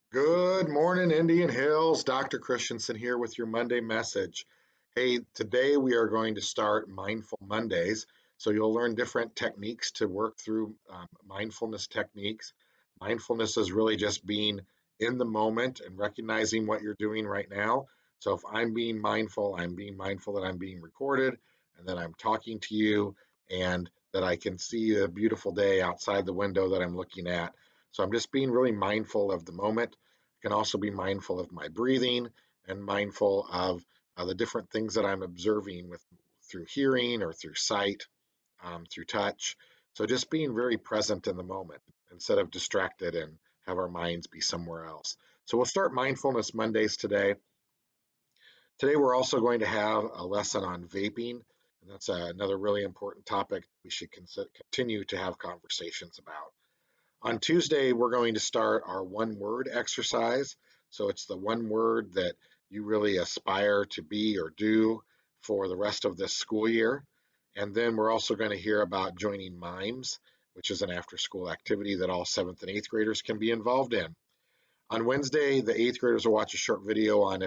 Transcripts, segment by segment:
Good morning, Indian Hills. Dr. Christensen here with your Monday message. Hey, today we are going to start Mindful Mondays. So you'll learn different techniques to work through mindfulness techniques. Mindfulness is really just being in the moment and recognizing what you're doing right now. So if I'm being mindful that I'm being recorded and that I'm talking to you and that I can see a beautiful day outside the window that I'm looking at. So I'm just being really mindful of the moment. I can also be mindful of my breathing and mindful of the different things that I'm observing with through hearing or through sight, through touch. So just being very present in the moment instead of distracted and have our minds be somewhere else. So we'll start Mindfulness Mondays today. Today we're also going to have a lesson on vaping, and that's another really important topic we should continue to have conversations about. On Tuesday, we're going to start our one word exercise. So it's the one word that you really aspire to be or do for the rest of this school year. And then we're also going to hear about joining MIMES, which is an after school activity that all seventh and eighth graders can be involved in. On Wednesday, the eighth graders will watch a short video on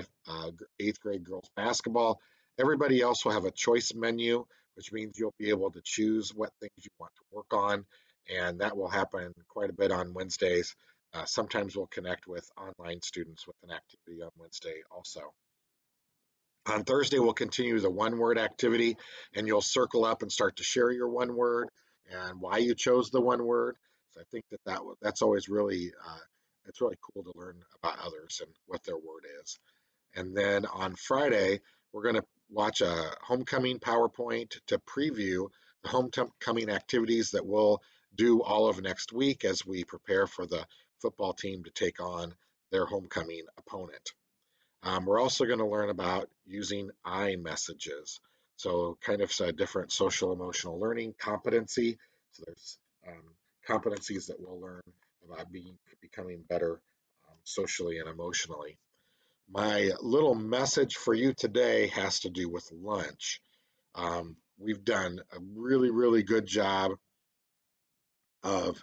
eighth grade girls basketball. Everybody else will have a choice menu, which means you'll be able to choose what things you want to work on, and that will happen quite a bit on Wednesdays. Sometimes we'll connect with online students with an activity on Wednesday also. On Thursday, we'll continue the one word activity, and you'll circle up and start to share your one word and why you chose the one word. So I think that's always really it's really cool to learn about others and what their word is. And then on Friday, we're going to watch a homecoming PowerPoint to preview the homecoming activities that we'll do all of next week as we prepare for the football team to take on their homecoming opponent. We're also going to learn about using I messages. So kind of a different social emotional learning competency. So there's competencies that we'll learn about becoming better socially and emotionally. My little message for you today has to do with lunch. We've done a really, really good job of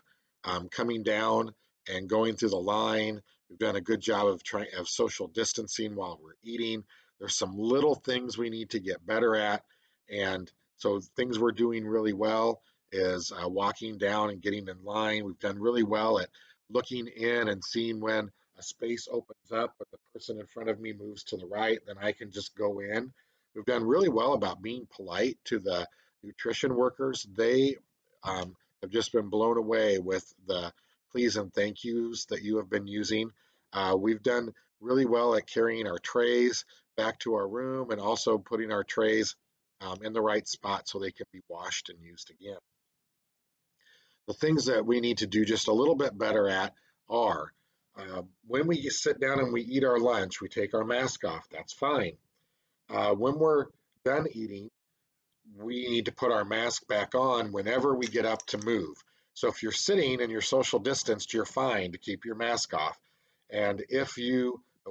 coming down and going through the line. We've done a good job of social distancing while we're eating. There's some little things we need to get better at, and so things we're doing really well is walking down and getting in line. We've done really well at looking in and seeing when a space opens up, but the person in front of me moves to the right, then I can just go in. We've done really well about being polite to the nutrition workers. They have just been blown away with the please and thank yous that you have been using. We've done really well at carrying our trays back to our room and also putting our trays in the right spot so they can be washed and used again. The things that we need to do just a little bit better at are when we sit down and we eat our lunch, we take our mask off. That's fine. When we're done eating, we need to put our mask back on whenever we get up to move. So if you're sitting and you're social distanced, you're fine to keep your mask off. And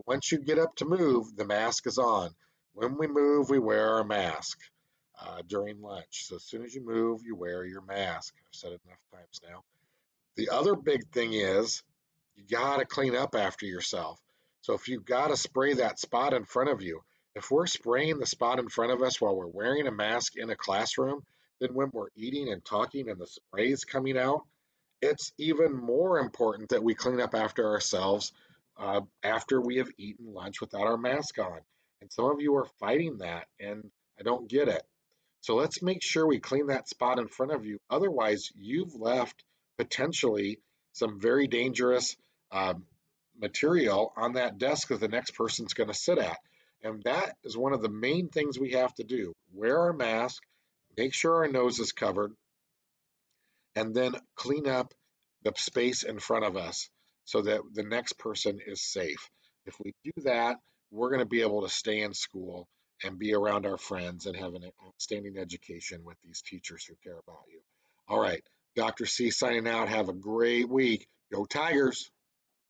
once you get up to move, the mask is on. When we move, we wear our mask during lunch. So as soon as you move, you wear your mask. I've said it enough times now. The other big thing is you got to clean up after yourself. So if you've got to spray that spot in front of you, if we're spraying the spot in front of us while we're wearing a mask in a classroom, then when we're eating and talking and the spray is coming out, it's even more important that we clean up after ourselves after we have eaten lunch without our mask on. And some of you are fighting that, and I don't get it. So let's make sure we clean that spot in front of you. Otherwise, you've left potentially some very dangerous material on that desk that the next person's going to sit at. And that is one of the main things we have to do. Wear our mask, make sure our nose is covered, and then clean up the space in front of us so that the next person is safe. If we do that, we're going to be able to stay in school and be around our friends and have an outstanding education with these teachers who care about you. All right, Dr. C signing out. Have a great week. Go Tigers.